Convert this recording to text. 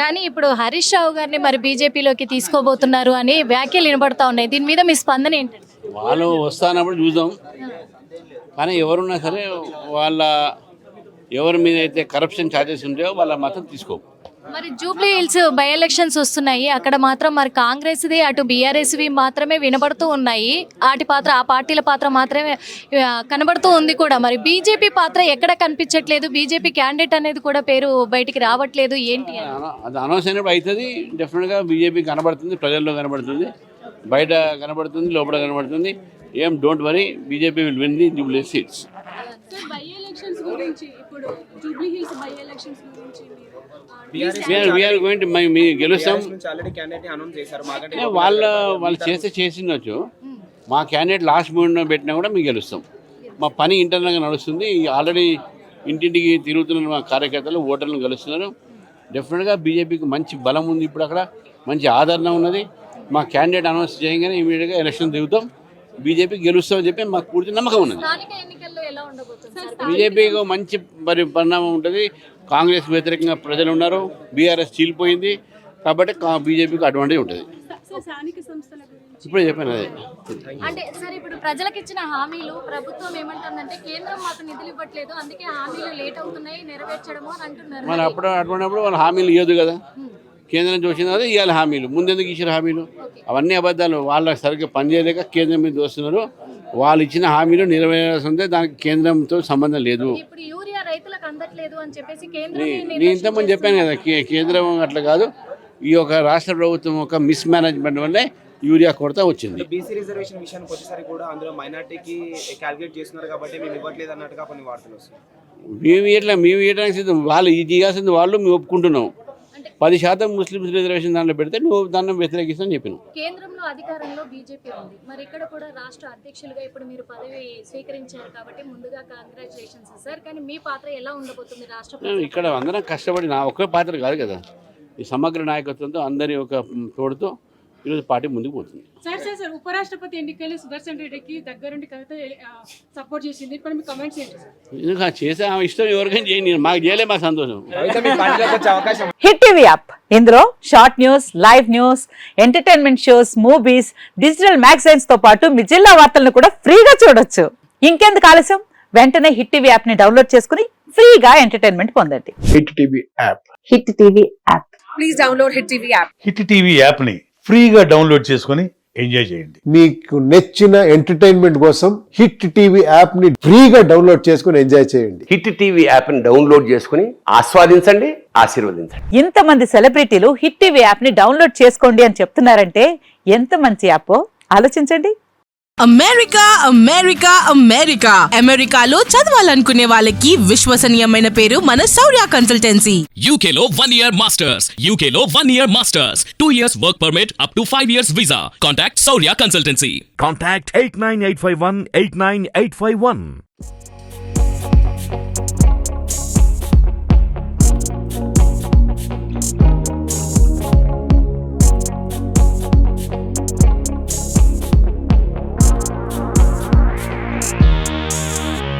కానీ ఇప్పుడు హరీష్ రావు గారిని మరి బీజేపీలోకి తీసుకోబోతున్నారు అని వ్యాఖ్యలు వినబడతా ఉన్నాయి. దీని మీద మీ స్పందన ఏంటండి? వాళ్ళు వస్తానప్పుడు చూద్దాం, కానీ ఎవరున్నా సరే వాళ్ళ ఎవరి మీద అయితే కరప్షన్ ఛార్జెస్ ఉంటాయో వాళ్ళ మాత్రం తీసుకో. మరి జూబ్లీ హిల్స్ బై ఎలక్షన్స్ వస్తున్నాయి, అక్కడ మాత్రం మరి కాంగ్రెస్ది అటు బీఆర్ఎస్వి మాత్రమే వినబడుతూ ఉన్నాయి. ఆ పార్టీల పాత్ర మాత్రమే కనబడుతూ ఉంది కూడా. మరి బీజేపీ పాత్ర ఎక్కడ కనిపించట్లేదు, బీజేపీ క్యాండిడేట్ అనేది కూడా పేరు బయటికి రావట్లేదు, ఏంటి అది అనౌన్స్ అయినప్పుడు అవుతుంది. డెఫినెట్గా బీజేపీ కనబడుతుంది, ప్రజల్లో కనబడుతుంది, బయట కనబడుతుంది, లోపల కనబడుతుంది. ఏం don't worry, BJP will win the Jubilee seats. గెలుస్తాం. వాళ్ళు చేసిండొచ్చు. మా క్యాండిడేట్ లాస్ట్ మూమెంట్ పెట్టినా కూడా మేము గెలుస్తాం. మా పని ఇంటర్నల్గా నడుస్తుంది. ఆల్రెడీ ఇంటింటికి తిరుగుతున్న మా కార్యకర్తలు ఓటర్లను గెలుస్తున్నారు. డెఫినెట్గా బీజేపీకి మంచి బలం ఉంది, ఇప్పుడు అక్కడ మంచి ఆదరణ ఉన్నది. మా క్యాండిడేట్ అనౌన్స్ చేయగానే ఇమీడియట్గా ఎలక్షన్ దిగుతాం, బీజేపీ గెలుస్తామని చెప్పి మాకు పూర్తి నమ్మకం ఉన్నది. బీజేపీకి మంచి పరిణామం ఉంటుంది. కాంగ్రెస్ వ్యతిరేకంగా ప్రజలు ఉన్నారు, బీఆర్ఎస్ చీలిపోయింది, కాబట్టి బీజేపీకి అడ్వాంటేజ్ ఉంటుంది. ఇప్పుడే చెప్పాను అదే. అంటే సార్, ఇప్పుడు ప్రజలకు ఇచ్చిన హామీలు ప్రభుత్వం ఏమంటుందంటే కేంద్రం మాకు నిధులు ఇవ్వట్లేదు, అందుకే హామీలు లేట్ అవుతున్నాయి నెరవేర్చడము అని అంటున్నారు. మరి అటువంటిప్పుడు వాళ్ళు హామీలు ఇవ్వదు కదా. కేంద్రం చూసిన తర్వాత ఇవాళ హామీలు, ముందెందుకు ఇచ్చిన హామీలు? అవన్నీ అబద్ధాలు. వాళ్ళ సరిగ్గా పనిచేయలేక కేంద్రం మీద వస్తున్నారు. వాళ్ళు ఇచ్చిన హామీలు నెరవేరాల్సిందే, దానికి కేంద్రంతో సంబంధం లేదు. నేను ఇంతకుముందు చెప్పాను కదా, కేంద్రం అట్లా కాదు. ఈ యొక్క రాష్ట్ర ప్రభుత్వం ఒక మిస్ మేనేజ్మెంట్ వల్లే యూరియా కొరత వచ్చింది. బీసీ రిజర్వేషన్ విషయానికి వచ్చేసరికి కూడా అందులో మైనార్టీకి క్యాలిక్యులేట్ చేస్తున్నారు కాబట్టి మేము ఇవ్వట్లేదు అన్నట్టుగా కొన్ని వార్తలు వస్తాయి. మేము ఇవ్వడానికి వాళ్ళు ఇది చేయాల్సింది వాళ్ళు, మేము ఒప్పుకుంటున్నాం. 10% ముస్లిమ్స్ రిజర్వేషన్ దాంట్లో పెడితే నువ్వు దాన్ని వ్యతిరేకిస్తాను చెప్పాను. కేంద్రంలో అధికారంలో బీజేపీ ఉంది, మరి ఇక్కడ కూడా రాష్ట్ర అధ్యక్షులుగా ఇప్పుడు మీరు పదవి స్వీకరించారు కాబట్టి ముందుగా కంగ్రాచులేషన్స్ సార్. కానీ మీ పాత్ర ఎలా ఉండబోతుంది రాష్ట్ర? ఇక్కడ అందరం కష్టపడి, నా ఒక్క పాత్ర కాదు కదా, ఈ సమగ్ర నాయకత్వంతో అందరి ఒక తోడుతో ఈరోజు పార్టీ ముందుకు పోతుంది. సార్ ఉపరాష్ట్రపతి ఎన్నికలు సుదర్శన్ రెడ్డికి దగ్గరుండి కవిత సపోర్ట్ చేసింది, ఇప్పుడు మీ కమెంట్స్ ఏంటి సార్? చేసే ఇష్టం ఎవరికైనా చేయండి, మాకు చేయలే మా సంతోషం. హిట్ టీవీ యాప్, ఇందులో short news, live news, entertainment shows, movies, digital magazines తో పాటు మీ జిల్లా వార్తలను కూడా ఫ్రీగా చూడొచ్చు. ఇంకెందుకు ఆలస్యం, వెంటనే హిట్ టీవీ యాప్ ని డౌన్లోడ్ చేసుకుని ఫ్రీగా ఎంటర్టైన్మెంట్ పొందండి. Hit TV app. Hit TV app. Please download hit TV app. Hit TV app ని ఫ్రీగా డౌన్లోడ్ చేసుకుని ఎంజాయ్ చేయండి. మీకు నచ్చిన ఎంటర్టైన్మెంట్ కోసం హిట్ టీవీ యాప్ ని ఫ్రీగా డౌన్లోడ్ చేసుకుని ఎంజాయ్ చేయండి. హిట్ టీవీ యాప్ ని డౌన్లోడ్ చేసుకుని ఆస్వాదించండి, ఆశీర్వదించండి. ఇంతమంది సెలబ్రిటీలు హిట్ టీవీ యాప్ ని డౌన్లోడ్ చేసుకోండి అని చెప్తున్నారంటే ఎంత మంచి యాప్ ఆలోచించండి. అమెరికా అమెరికా అమెరికా అమెరికాలో చదవాలనుకునే వాళ్ళకి విశ్వసనీయమైన పేరు మన శౌర్య కన్సల్టెన్సీ. UK లో 1 year masters, UK లో 1 year masters, 2 years work permit up to 5 years visa. Contact Shaurya Consultancy. Contact 89851 89851.